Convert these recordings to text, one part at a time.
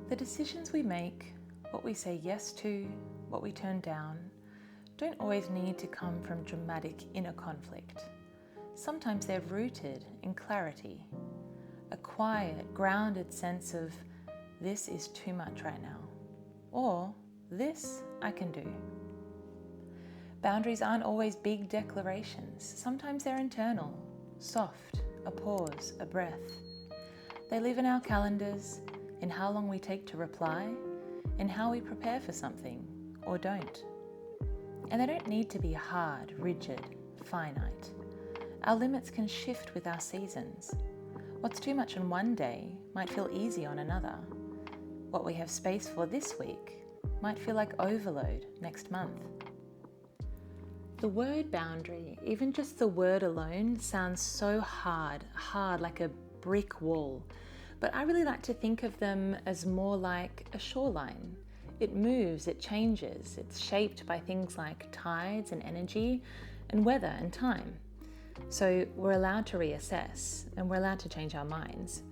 The decisions we make, what we say yes to, what we turn down, don't always need to come from dramatic inner conflict. Sometimes they're rooted in clarity, a quiet, grounded sense of this is too much right now, or this I can do. Boundaries aren't always big declarations. Sometimes they're internal, soft, a pause, a breath. They live in our calendars, in how long we take to reply, in how we prepare for something or don't. And they don't need to be hard, rigid, finite. Our limits can shift with our seasons. What's too much on one day might feel easy on another. What we have space for this week might feel like overload next month. The word boundary, even just the word alone, sounds so hard like a brick wall. But I really like to think of them as more like a shoreline. It moves, it changes, it's shaped by things like tides and energy and weather and time. So we're allowed to reassess and we're allowed to change our minds.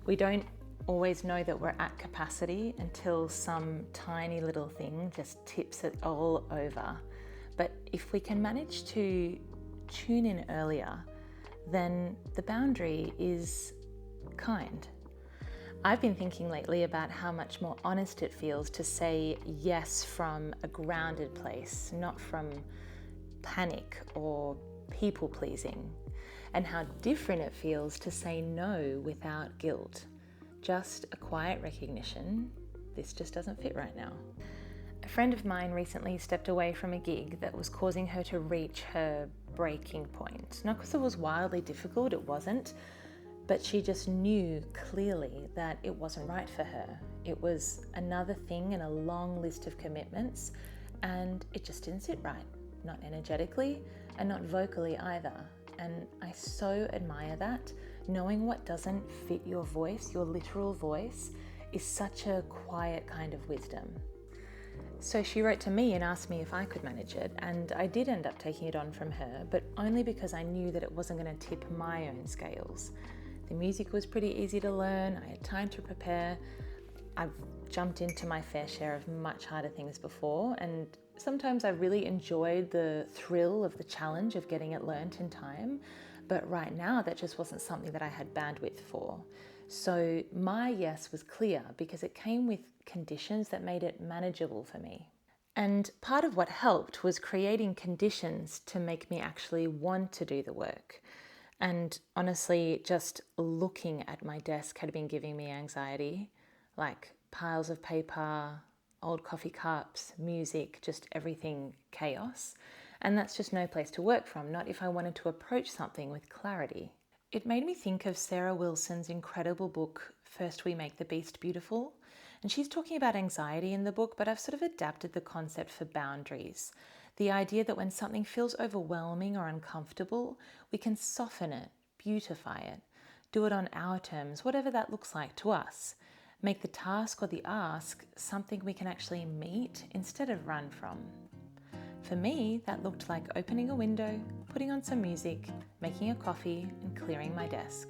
We don't always know that we're at capacity until some tiny little thing just tips it all over. But if we can manage to tune in earlier, then the boundary is kind. I've been thinking lately about how much more honest it feels to say yes from a grounded place, not from panic or people pleasing, and how different it feels to say no without guilt. Just a quiet recognition, this just doesn't fit right now. A friend of mine recently stepped away from a gig that was causing her to reach her breaking point. Not because it was wildly difficult, it wasn't, but she just knew clearly that it wasn't right for her. It was another thing in a long list of commitments, and it just didn't sit right, not energetically and not vocally either. And I so admire that. Knowing what doesn't fit your voice, your literal voice, is such a quiet kind of wisdom. So she wrote to me and asked me if I could manage it, and I did end up taking it on from her, but only because I knew that it wasn't going to tip my own scales. The music was pretty easy to learn, I had time to prepare. I've jumped into my fair share of much harder things before, and sometimes I really enjoyed the thrill of the challenge of getting it learnt in time, but right now that just wasn't something that I had bandwidth for. So my yes was clear because it came with conditions that made it manageable for me. And part of what helped was creating conditions to make me actually want to do the work. And honestly, just looking at my desk had been giving me anxiety, like piles of paper, old coffee cups, music, just everything chaos. And that's just no place to work from, not if I wanted to approach something with clarity. It made me think of Sarah Wilson's incredible book, First We Make the Beast Beautiful. And she's talking about anxiety in the book, but I've sort of adapted the concept for boundaries. The idea that when something feels overwhelming or uncomfortable, we can soften it, beautify it, do it on our terms, whatever that looks like to us. Make the task or the ask something we can actually meet instead of run from. For me, that looked like opening a window, putting on some music, making a coffee, and clearing my desk.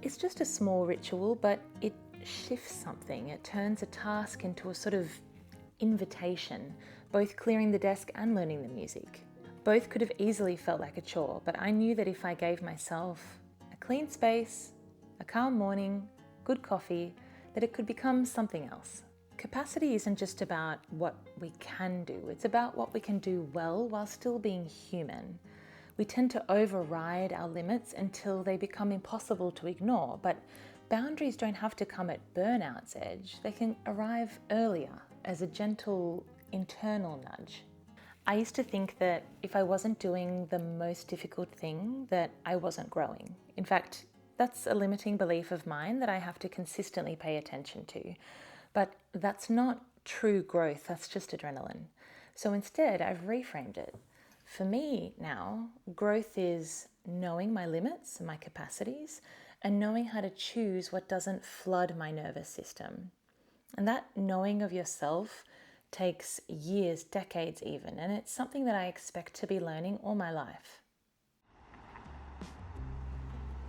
It's just a small ritual, but it shifts something. It turns a task into a sort of invitation, both clearing the desk and learning the music. Both could have easily felt like a chore, but I knew that if I gave myself a clean space, a calm morning, good coffee, that it could become something else. Capacity isn't just about what we can do, it's about what we can do well while still being human. We tend to override our limits until they become impossible to ignore, but boundaries don't have to come at burnout's edge. They can arrive earlier as a gentle internal nudge. I used to think that if I wasn't doing the most difficult thing, that I wasn't growing. In fact, that's a limiting belief of mine that I have to consistently pay attention to. But that's not true growth, that's just adrenaline. So instead, I've reframed it. For me now, growth is knowing my limits and my capacities and knowing how to choose what doesn't flood my nervous system. And that knowing of yourself takes years, decades even, and it's something that I expect to be learning all my life.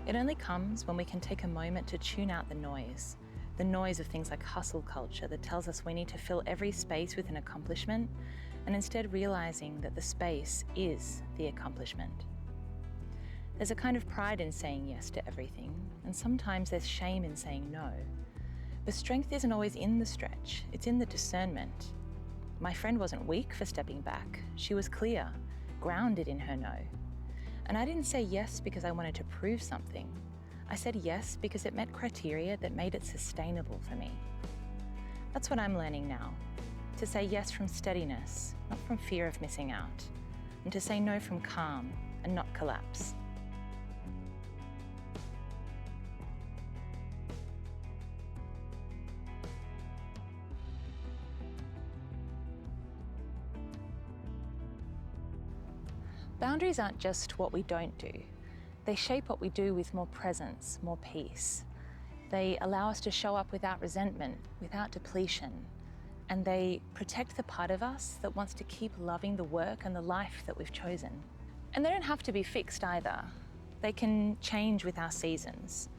It only comes when we can take a moment to tune out the noise of things like hustle culture that tells us we need to fill every space with an accomplishment, and instead realizing that the space is the accomplishment. There's a kind of pride in saying yes to everything, and sometimes there's shame in saying no. But strength isn't always in the stretch, it's in the discernment. My friend wasn't weak for stepping back. She was clear, grounded in her no. And I didn't say yes because I wanted to prove something. I said yes because it met criteria that made it sustainable for me. That's what I'm learning now. To say yes from steadiness, not from fear of missing out. And to say no from calm and not collapse. Boundaries aren't just what we don't do. They shape what we do with more presence, more peace. They allow us to show up without resentment, without depletion. And they protect the part of us that wants to keep loving the work and the life that we've chosen. And they don't have to be fixed either. They can change with our seasons.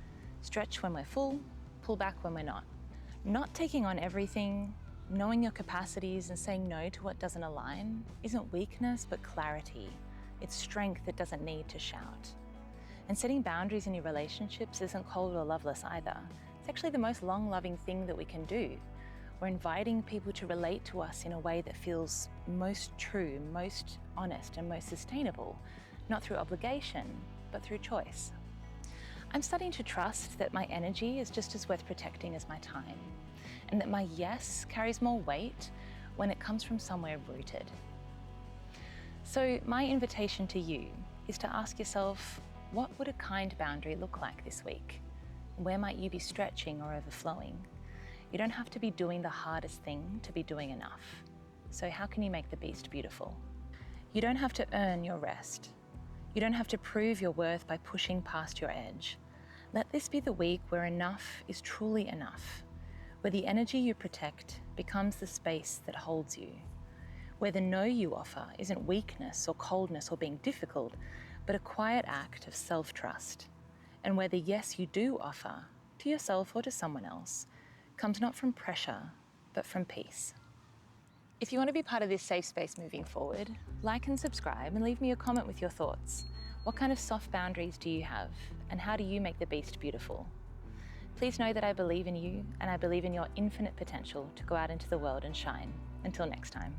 Stretch when we're full, pull back when we're not. Not taking on everything, knowing your capacities and saying no to what doesn't align isn't weakness, but clarity. It's strength that doesn't need to shout. And setting boundaries in your relationships isn't cold or loveless either. It's actually the most long-loving thing that we can do. We're inviting people to relate to us in a way that feels most true, most honest, and most sustainable, not through obligation, but through choice. I'm starting to trust that my energy is just as worth protecting as my time, and that my yes carries more weight when it comes from somewhere rooted. So my invitation to you is to ask yourself, what would a kind boundary look like this week? Where might you be stretching or overflowing? You don't have to be doing the hardest thing to be doing enough. So how can you make the beast beautiful? You don't have to earn your rest. You don't have to prove your worth by pushing past your edge. Let this be the week where enough is truly enough, where the energy you protect becomes the space that holds you, where the no you offer isn't weakness or coldness or being difficult, but a quiet act of self-trust, and where the yes you do offer, to yourself or to someone else, comes not from pressure, but from peace. If you want to be part of this safe space moving forward, like and subscribe and leave me a comment with your thoughts. What kind of soft boundaries do you have, and how do you make the beast beautiful? Please know that I believe in you, and I believe in your infinite potential to go out into the world and shine. Until next time.